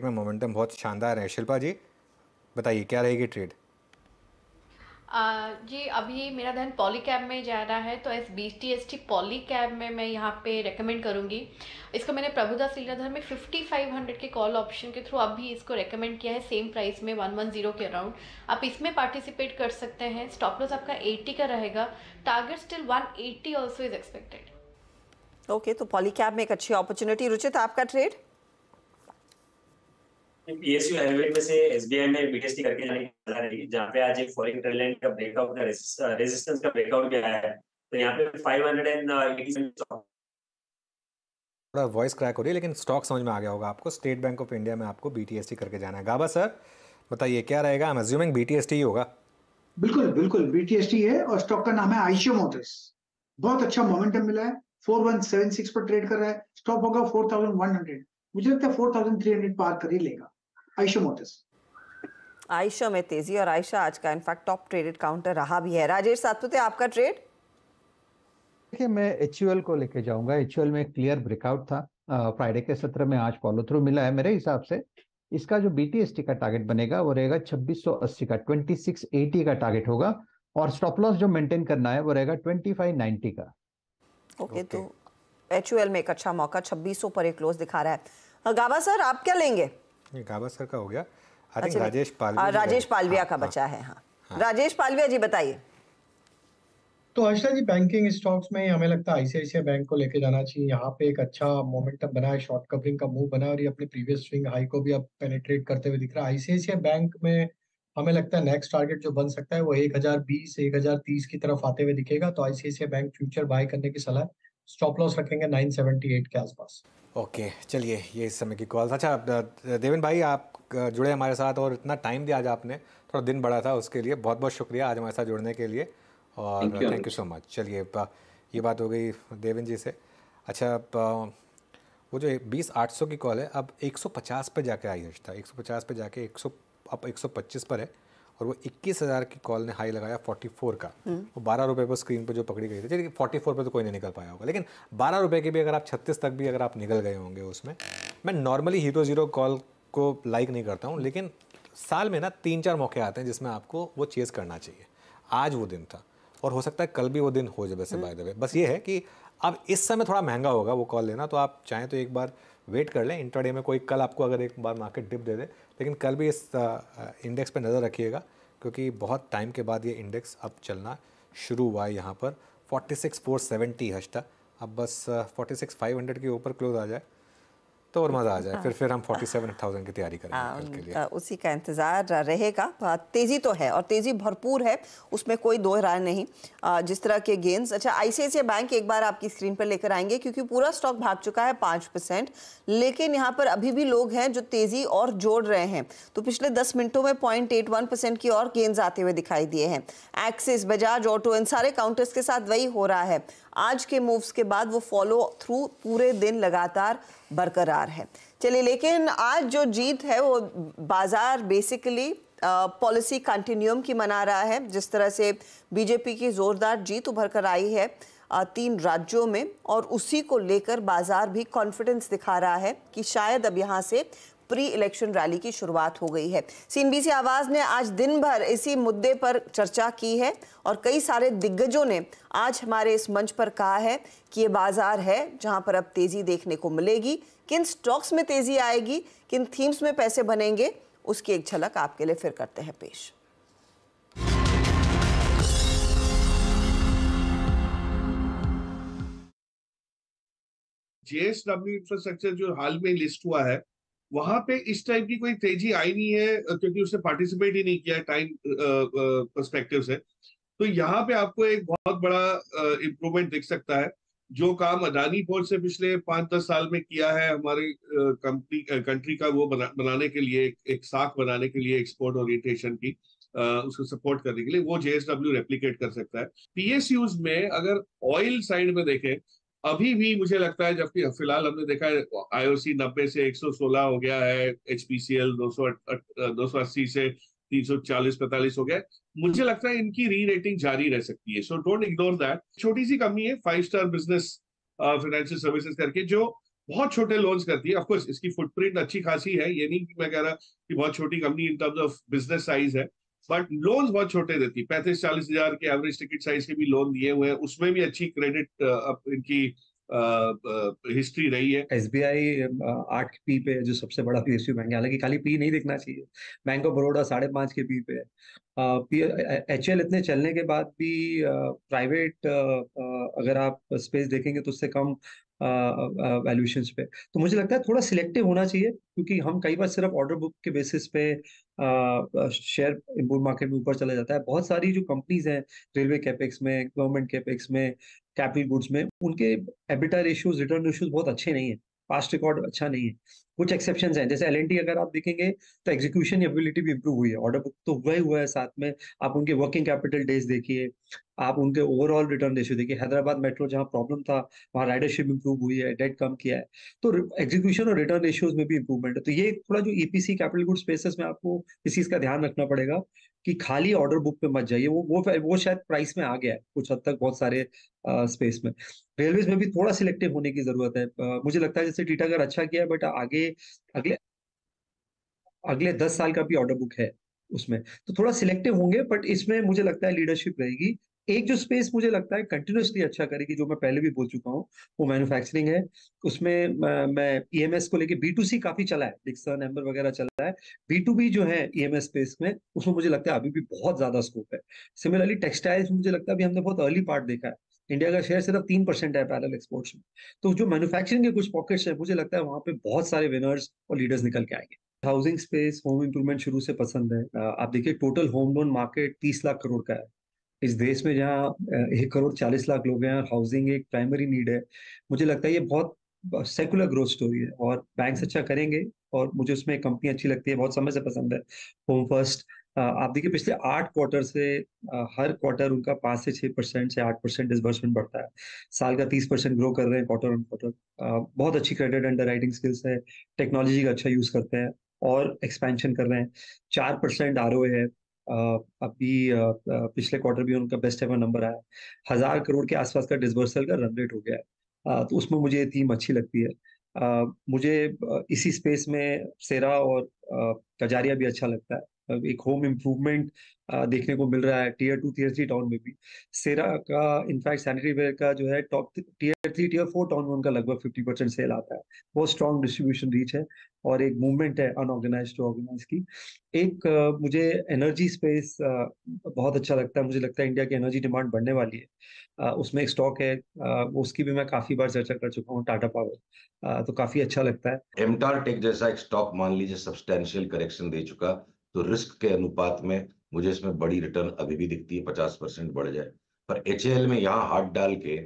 में मोमेंटम बहुत शानदार है। शिल्पा जी बताइए क्या रहेगी ट्रेड? जी, अभी मेरा ध्यान पॉलीकैब में जा रहा है, तो S B T S T Polycab में मैं यहाँ पे रेकमेंड करूँगी। इसको मैंने प्रभुदास लीलाधर में 5500 के कॉल ऑप्शन के थ्रू अभी इसको रेकमेंड किया है, सेम प्राइस में 110 के अराउंड। आप इसमें पार्टिसिपेट कर सकते हैं। स्टॉप लॉस आपका 80 का रहेगा। Target still 180 also is expected. Okay, तो पॉलीकैब में एक अच्छी अपॉर्चुनिटी। रुचित, आपका ट्रेड? पीएसयू हैविट में से एसबीआई में बीटीएसटी करके जाने की सलाह रहेगी, जहाँ पे आज एक फॉलिंग ट्रेंड लाइन का ब्रेकआउट का रेजिस्टेंस का ब्रेकआउट भी आया है, तो यहाँ पे 587 थोड़ा वॉइस क्रैक हो रही है लेकिन स्टॉक समझ में आ गया होगा आपको। स्टेट बैंक ऑफ इंडिया में आपको बीटीएसटी करके जाना है। गाबा सर बताइए क्या रहेगा? आई एम अज्यूमिंग बीटीएसटी ही होगा। बिल्कुल बिल्कुल बीटीएसटी है और स्टॉक का नाम है आइशो मोटर्स। बहुत अच्छा मोमेंटम मिला है, 4176 पर ट्रेड कर रहा है। स्टॉप होगा 4100। मुझे लगता है 4300 पार कर ही लेगा आइशो मोटर्स। आयशा में तेजी, और आयशा आज का इनफैक्ट टॉप ट्रेडेड काउंटर रहा भी है। राजेश सातपुते, आपका ट्रेड? देखिए, मैं एचयूएल को लेके जाऊंगा। एचयूएल में क्लियर ब्रेकआउट था फ्राइडे के सत्र में, आज फॉलो थ्रू मिला है। मेरे हिसाब से इसका जो बीटीएसटी का टारगेट बनेगा वो रहेगा 2680 का, 2680 का टारगेट होगा, और स्टॉप लॉस जो मेंटेन करना है वो रहेगा 2590 का। ओके, तो एचयूएल में एक अच्छा मौका, 2600 पर एक क्लोज दिखा रहा है। गाबा सर, आप क्या लेंगे? गाबा सर का हो गया। आई थिंक राजेश पालविया का बचा है। हाँ, राजेश पालविया जी बताइए। तो हर्षा जी, बैंकिंग स्टॉक्स में हमें लगता है आईसीआईसीआई बैंक को लेके जाना चाहिए। यहाँ पे एक अच्छा मोमेंटम बना है, शॉर्ट कवरिंग का मूव बना है, और ये अपने प्रीवियस स्विंग हाई को भी अब पेनिट्रेट करते हुए दिख रहा है। आईसीआईसीआई बैंक में हमें लगता है नेक्स्ट टारगेट जो बन सकता है वो 1020 1030 की तरफ आते हुए दिखेगा। तो आईसीआईसीआई बैंक फ्यूचर बाय करने की सलाह। स्टॉप लॉस रखेंगे 978 के आसपास। ओके, चलिए ये इस समय की कॉल। अच्छा देवेन भाई, आप जुड़े हमारे साथ और इतना टाइम दिया आज आपने, थोड़ा दिन बड़ा था, उसके लिए बहुत बहुत शुक्रिया आज हमारे साथ जुड़ने के लिए, और थैंक यू सो मच। चलिए ये बात हो गई देवेन जी से। अच्छा वो जो 20800 की कॉल है अब 150 पे जाके आई है, 150 पे जाके 100 अब 125 पर है, और वो 21,000 की कॉल ने हाई लगाया 44 का। वो 12 रुपये पर स्क्रीन पर जो पकड़ी गई थी। चलिए 44 पे तो कोई नहीं निकल पाया होगा, लेकिन 12 रुपये की भी अगर आप 36 तक भी अगर आप निकल गए होंगे उसमें। मैं नॉर्मली हीरो ज़ीरो कॉल को लाइक नहीं करता हूँ, लेकिन साल में ना 3-4 मौके आते हैं जिसमें आपको वो चेज़ करना चाहिए। आज वो दिन था, और हो सकता है कल भी वो दिन हो जाए वैसे बाय द वे। बस ये है कि अब इस समय थोड़ा महंगा होगा वो कॉल लेना, तो आप चाहें तो एक बार वेट कर लें इंट्राडे में। कोई कल आपको अगर एक बार मार्केट डिप दे दे, लेकिन कल भी इस इंडेक्स पे नज़र रखिएगा, क्योंकि बहुत टाइम के बाद ये इंडेक्स अब चलना शुरू हुआ है। यहाँ पर 46,470 हस्टा, अब बस 46,500 के ऊपर क्लोज आ जाए तो और मज़ा आ जाए। फिर हम 47,000 की तैयारी करेंगे कल के लिए। उसी का इंतज़ार रहेगा। तेज़ी तो है और तेज़ी भरपूर है, उसमें कोई दो राय नहीं। जिस तरह के गेंस। अच्छा, आईसीआईसीआई बैंक एक बार आपकी स्क्रीन पर लेकर आएंगे, क्योंकि पूरा स्टॉक भाग चुका है 5%, लेकिन यहाँ पर अभी भी लोग हैं जो तेज़ी और जोड़ रहे हैं। तो पिछले 10 मिनटों में 0.81% की और गेंस आते हुए दिखाई दिए हैं। एक्सिस, बजाज ऑटो, इन सारे काउंटर्स के साथ वही हो रहा है। आज के मूव्स के बाद वो फॉलो थ्रू पूरे दिन लगातार बरकरार है। चलिए, लेकिन आज जो जीत है वो बाजार बेसिकली पॉलिसी कंटिन्यूम की मना रहा है। जिस तरह से बीजेपी की जोरदार जीत उभर कर आई है 3 राज्यों में, और उसी को लेकर बाजार भी कॉन्फिडेंस दिखा रहा है कि शायद अब यहाँ से प्री इलेक्शन रैली की शुरुआत हो गई है। सीएनबीसी आवाज ने आज दिन भर इसी मुद्दे पर चर्चा की है, और कई सारे दिग्गजों ने आज हमारे इस मंच पर कहा है कि ये बाजार है जहां पर अब तेजी देखने को मिलेगी। किन स्टॉक्स में तेजी आएगी, किन थीम्स में पैसे बनेंगे, उसकी एक झलक आपके लिए फिर करते हैं पेश। जेएसडब्ल्यू इंफ्रास्ट्रक्चर जो हाल में लिस्ट हुआ है, वहां पे इस टाइप की कोई तेजी आई नहीं है, क्योंकि उसने पार्टिसिपेट ही नहीं किया टाइम पर्सपेक्टिव से। तो यहाँ पे आपको एक बहुत बड़ा इम्प्रूवमेंट दिख सकता है। जो काम अडानी पोर्ट से पिछले 5-10 साल में किया है हमारे कंट्री का, वो बनाने के लिए, एक साख बनाने के लिए, एक्सपोर्ट ओरिएंटेशन की, उसको सपोर्ट करने के लिए, वो जेएसडब्ल्यू रेप्लिकेट कर सकता है। पीएसयूज में अगर ऑयल साइड में देखें, अभी भी मुझे लगता है, जबकि फिलहाल हमने देखा है आईओसी 90 से 116 हो गया है, एचपीसीएल 280 से 340-45 हो गया है। मुझे लगता है इनकी री रेटिंग जारी रह सकती है, सो डोंट इग्नोर दैट। छोटी सी कंपनी है 5 स्टार बिजनेस फाइनेंशियल सर्विसेज करके, जो बहुत छोटे लोन्स करती है। ऑफ कोर्स इसकी फुटप्रिंट अच्छी खासी है, ये नहीं कि मैं कह रहा कि बहुत छोटी company in terms of business size है, बट लोन्स बहुत छोटे देती है। 35-40 हजार के एवरेज टिकट साइज के भी लोन दिए हुए हैं, उसमें भी अच्छी क्रेडिट इनकी हिस्ट्री रही है। एसबीआई 8 पी पे है, जो सबसे बड़ा पीएसयू बैंक है। हालांकि खाली पी नहीं दिखना चाहिए, बैंक ऑफ बड़ौदा 5.5 के पी पे है। एचएल इतने चलने के बाद भी प्राइवेट अगर आप स्पेस देखेंगे तो उससे कम वैल्यूएशंस पे। तो मुझे लगता है थोड़ा सिलेक्टिव होना चाहिए, क्योंकि हम कई बार सिर्फ ऑर्डर बुक के बेसिस पे शेयर बुल मार्केट में ऊपर चला जाता है। बहुत सारी जो कंपनीज हैं रेलवे कैपेक्स में, गवर्नमेंट कैपेक्स में, कैपिटल गुड्स में, उनके एबिटा रेशियोज, रिटर्न रेशियोज बहुत अच्छे नहीं है, पास्ट रिकॉर्ड अच्छा नहीं है। कुछ एक्सेप्शंस हैं, जैसे एलएनटी अगर आप देखेंगे तो एग्जीक्यूशन एबिलिटी भी इंप्रूव हुई है, ऑर्डर बुक तो हुआ है साथ में। आप उनके वर्किंग कैपिटल डेज देखिए, आप उनके ओवरऑल रिटर्न रेशियो देखिए। हैदराबाद मेट्रो जहां प्रॉब्लम था वहां राइडरशिप इंप्रूव हुई है, डेट कम किया है, तो एग्जीक्यूशन और रिटर्न रेशियोज में भी इंप्रूवमेंट है। तो ये थोड़ा जो ईपीसी कैपिटल गुड स्पेसेस में आपको इस चीज का ध्यान रखना पड़ेगा कि खाली ऑर्डर बुक पे मत जाइए। वो शायद प्राइस में आ गया है कुछ हद तक बहुत सारे स्पेस में। रेलवेज में भी थोड़ा सिलेक्टिव होने की जरूरत है। मुझे लगता है जैसे टीटागढ़ अच्छा किया है, बट आगे अगले अगले 10 साल का भी ऑर्डर बुक है उसमें, तो थोड़ा सिलेक्टिव होंगे, बट इसमें मुझे लगता है लीडरशिप रहेगी। एक जो स्पेस मुझे लगता है कंटिन्यूसली अच्छा करेगी, जो मैं पहले भी बोल चुका हूँ, वो मैन्युफैक्चरिंग है। उसमें मैं ईएमएस को लेके B2C काफी चला है, डिक्सन एम्बर वगैरह चला है। B2B जो है ईएमएस स्पेस में, उसमें मुझे लगता है अभी भी बहुत ज्यादा स्कोप है। सिमिलरली टेक्सटाइल्स मुझे लगता है अभी हमने बहुत अर्ली पार्ट देखा है, इंडिया का शेयर सिर्फ 3% है पैरेलल एक्सपोर्ट्स में। तो जो मैन्युफैक्चरिंग के कुछ पॉकेट्स है, मुझे लगता है वहां पे बहुत सारे विनर्स और लीडर्स निकल के आएंगे। हाउसिंग स्पेस, होम इंप्रूवमेंट शुरू से पसंद है। आप देखिए total home loan market 30 lakh crore का है इस देश में, जहाँ 1 करोड़ 40 लाख लोग हैं और हाउसिंग एक प्राइमरी नीड है। मुझे लगता है ये बहुत सेकुलर ग्रोथ स्टोरी है और बैंक्स अच्छा करेंगे। और मुझे उसमें एक कंपनी अच्छी लगती है, बहुत समय से पसंद है, होम फर्स्ट। आप देखिए पिछले 8 क्वार्टर से हर क्वार्टर उनका 5 से 6% से 8% डिसबर्समेंट बढ़ता है। साल का 30% ग्रो कर रहे हैं क्वार्टर ऑन क्वार्टर। बहुत अच्छी क्रेडिट अंडर राइटिंग स्किल्स है, टेक्नोलॉजी का अच्छा यूज करते हैं और एक्सपेंशन कर रहे हैं। 4% ROA है। अभी पिछले क्वार्टर भी उनका बेस्ट एवर नंबर आया। 1000 करोड़ के आसपास का डिसबर्सल का रन रेट हो गया है। तो उसमें मुझे ये थीम अच्छी लगती है। मुझे इसी स्पेस में सेरा और कजारिया भी अच्छा लगता है। एक होम इम्प्रूवमेंट देखने को मिल रहा है टीयर 2 टीयर 3 टाउन में भी। सेरा का इनफैक्ट सैनिटरी वेयर का जो है टॉप टीयर 3 टीयर 4 टाउन में उनका लगभग 50% सेल आता है। बहुत स्ट्रॉन्ग डिस्ट्रीब्यूशन रीच है और एक मूवमेंट है अनऑर्गेनाइज टू ऑर्गेनाइज की। एक मुझे एनर्जी स्पेस बहुत अच्छा लगता है। मुझे लगता है इंडिया की एनर्जी डिमांड बढ़ने वाली है। उसमें एक स्टॉक है, उसकी भी मैं काफी बार चर्चा कर चुका हूँ, टाटा पावर। तो काफी अच्छा लगता है। एमटार टेक जैसा एक स्टॉक मान लीजिए सब्सटेंशियल करेक्शन दे चुका, तो रिस्क के अनुपात में मुझे इसमें बड़ी रिटर्न अभी भी दिखती है, 50% बढ़ जाए। पर HAL में यहाँ हाथ डाल के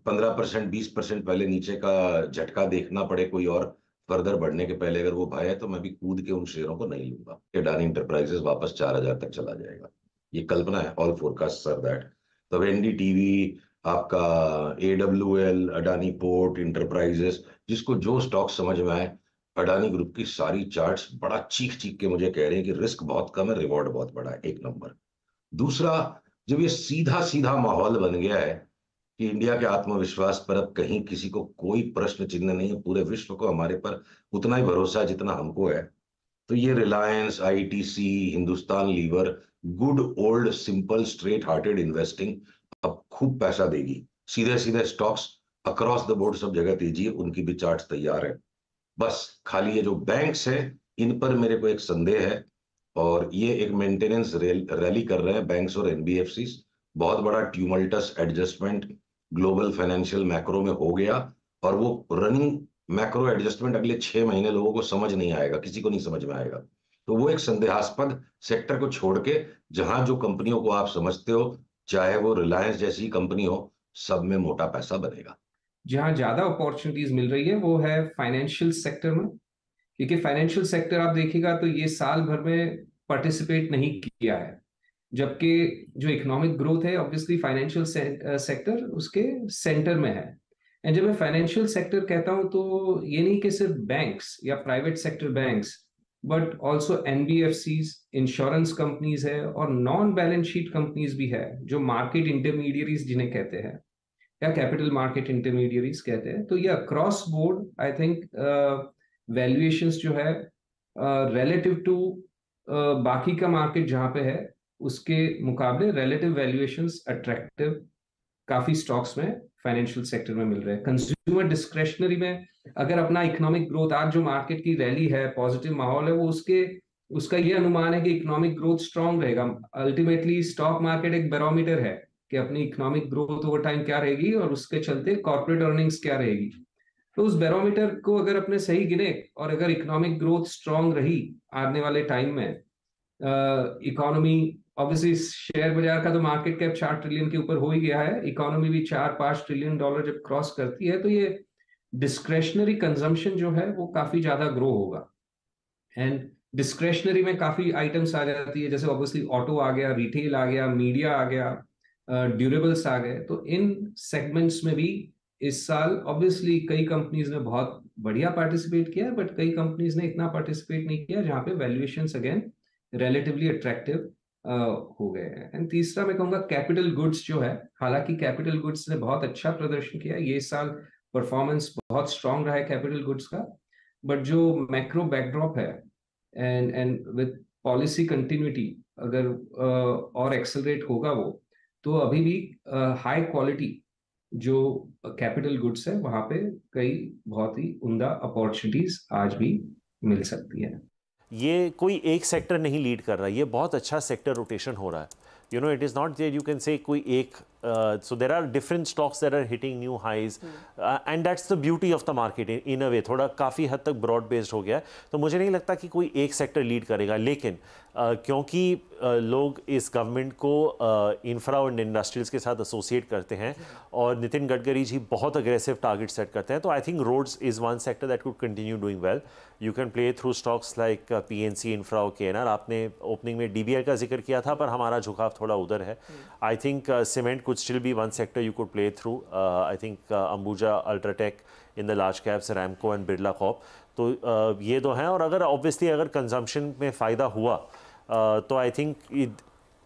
15% 20% पहले नीचे का झटका देखना पड़े कोई और फर्दर बढ़ने के पहले, अगर वो भय है तो मैं भी कूद के उन शेयरों को नहीं लूंगा। अडानी इंटरप्राइजेस वापस 4000 तक चला जाएगा, ये कल्पना है, ऑल फोरकास्ट आर दैट। तो NDTV, आपका AWL, अडानी पोर्ट, इंटरप्राइजेस, जिसको जो स्टॉक समझ में आए। अडानी ग्रुप की सारी चार्ट्स बड़ा चीख चीख के मुझे कह रहे हैं कि रिस्क बहुत कम है, रिवॉर्ड बहुत बड़ा है, एक नंबर। दूसरा, जब ये सीधा सीधा माहौल बन गया है कि इंडिया के आत्मविश्वास पर अब कहीं किसी को कोई प्रश्न चिन्ह नहीं है, पूरे विश्व को हमारे पर उतना ही भरोसा है जितना हमको है, तो ये Reliance, ITC, Hindustan Lever, good old simple straight hearted investing अब खूब पैसा देगी। सीधे सीधे स्टॉक्स अक्रॉस द बोर्ड सब जगह तेजी है, उनकी भी चार्ट तैयार है। बस खाली ये जो बैंक्स है इन पर मेरे को एक संदेह है, और ये एक मेंटेनेंस रैली कर रहे हैं बैंक्स और NBFCs। बहुत बड़ा ट्यूमल्टस एडजस्टमेंट ग्लोबल फाइनेंशियल मैक्रो में हो गया, और वो रनिंग मैक्रो एडजस्टमेंट अगले 6 महीने लोगों को समझ नहीं आएगा, किसी को नहीं समझ में आएगा। तो वो एक संदेहास्पद सेक्टर को छोड़ के जहां जो कंपनियों को आप समझते हो, चाहे वो रिलायंस जैसी कंपनी हो, सब में मोटा पैसा बनेगा। जहां ज्यादा अपॉर्चुनिटीज मिल रही है वो है फाइनेंशियल सेक्टर में, क्योंकि फाइनेंशियल सेक्टर आप देखिएगा तो ये साल भर में पार्टिसिपेट नहीं किया है, जबकि जो इकोनॉमिक ग्रोथ है ऑब्वियसली फाइनेंशियल सेक्टर उसके सेंटर में है। एंड जब मैं फाइनेंशियल सेक्टर कहता हूं तो ये नहीं कि सिर्फ बैंक्स या private sector banks, but also NBFCs, insurance companies है और नॉन बैलेंस शीट कंपनीज भी है, जो मार्केट इंटरमीडियरीज जिन्हें कहते हैं। या कैपिटल मार्केट इंटरमीडियरीज कहते हैं। तो ये across board I think valuations जो है रिलेटिव टू बाकी का मार्केट जहां पे है उसके मुकाबले रिलेटिव वैल्यूएशंस अट्रैक्टिव काफी स्टॉक्स में फाइनेंशियल सेक्टर में मिल रहे हैं। कंज्यूमर डिस्क्रेशनरी में अगर अपना इकोनॉमिक ग्रोथ, आज जो मार्केट की रैली है, पॉजिटिव माहौल है, वो उसका ये अनुमान है कि इकोनॉमिक ग्रोथ स्ट्रांग रहेगा। अल्टीमेटली स्टॉक मार्केट एक बैरोमीटर है कि अपनी इकोनॉमिक ग्रोथ ओवर टाइम क्या रहेगी और उसके चलते कॉर्पोरेट अर्निंग्स क्या रहेगी। तो उस बैरोमीटर को अगर अपने सही गिने और अगर इकोनॉमिक ग्रोथ स्ट्रांग रही आने वाले टाइम में, इकोनॉमी ऑब्वियसली शेयर बाजार का तो मार्केट कैप 4 ट्रिलियन के ऊपर हो ही गया है, इकोनॉमी भी 4-5 ट्रिलियन डॉलर जब क्रॉस करती है तो ये डिस्क्रेशनरी कंजम्पशन जो है वो काफी ज्यादा ग्रो होगा। एंड डिस्क्रेशनरी में काफी आइटम्स आ जाती है, जैसे ऑब्वियसली ऑटो आ गया, रिटेल आ गया, मीडिया आ गया, ड्यूरेबल्स आ गए। तो इन सेगमेंट्स में भी इस साल ऑब्वियसली कई कंपनीज ने बहुत बढ़िया पार्टिसिपेट किया है, बट कई कंपनीज ने इतना पार्टिसिपेट नहीं किया जहां पे वैल्यूएशंस अगेन रिलेटिवली अट्रैक्टिव हो गए हैं। एंड तीसरा मैं कहूंगा कैपिटल गुड्स जो है, हालांकि कैपिटल गुड्स ने बहुत अच्छा प्रदर्शन किया है, ये साल परफॉर्मेंस बहुत स्ट्रांग रहा है कैपिटल गुड्स का, बट जो मैक्रो बैकड्रॉप है एंड विद पॉलिसी कंटिन्यूटी अगर और एक्सेलरेट होगा वो, तो अभी भी हाई क्वालिटी जो कैपिटल गुड्स है वहां पे कई बहुत ही उम्दा अपॉर्चुनिटीज आज भी मिल सकती है। ये कोई एक सेक्टर नहीं लीड कर रहा है, ये बहुत अच्छा सेक्टर रोटेशन हो रहा है। You know, it is not that you can say कोई एक, so there are different stocks that are hitting new highs, and that's the beauty of the market in a way। थोड़ा काफ़ी हद तक broad based हो गया है, तो मुझे नहीं लगता कि कोई एक सेक्टर लीड करेगा। लेकिन क्योंकि लोग इस गवर्नमेंट को इंफ्रा और इंडस्ट्रियल्स के साथ एसोसिएट करते हैं और नितिन गडकरी जी बहुत अग्रेसिव टारगेट सेट करते हैं, तो I think roads is one sector that could continue doing well. You can play through stocks like PNC, infra और केएनआर। आपने ओपनिंग में डीबीआर का जिक्र किया था, पर हमारा झुकाव थोड़ा उधर है। I think cement could still be one sector you could play through. I think Ambuja, UltraTech in the large caps, Ramco and Birla Corp, तो ये दो हैं। और अगर ऑब्वियसली अगर कंजम्पशन में फ़ायदा हुआ तो आई थिंक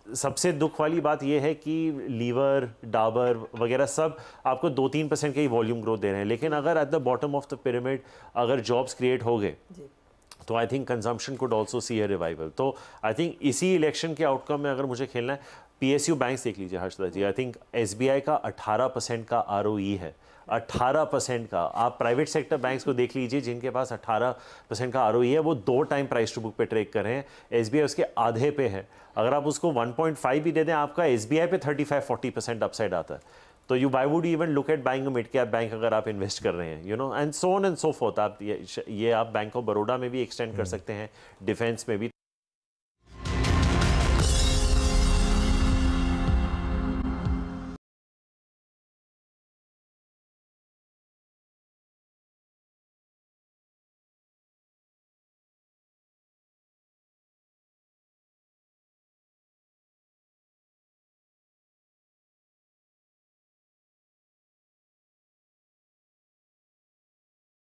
सबसे दुख वाली बात यह है कि लीवर, डाबर वगैरह सब आपको 2-3% के ही वॉल्यूम ग्रोथ दे रहे हैं, लेकिन अगर at the bottom of the pyramid अगर जॉब्स क्रिएट हो गए तो I think consumption could also see a revival. तो आई थिंक इसी इलेक्शन के आउटकम में अगर मुझे खेलना है, PSU बैंक्स देख लीजिए हर्षदा जी, आई थिंक SBI का 18% का ROE है, 18% का। आप प्राइवेट सेक्टर बैंक्स को देख लीजिए जिनके पास 18% का ROE है, वो 2 टाइम प्राइस टू बुक पे ट्रेड कर रहे हैं, SBI उसके आधे पे है। अगर आप उसको 1.5 भी दे दें, आपका SBI पे 35-40% अपसाइड आता है। तो why would even look at buying a mid cap bank अगर आप इन्वेस्ट कर रहे हैं, you know, and so on and so fourth. आप ये आप बैंक ऑफ बड़ौदा में भी एक्सटेंड कर सकते हैं, डिफेंस में भी।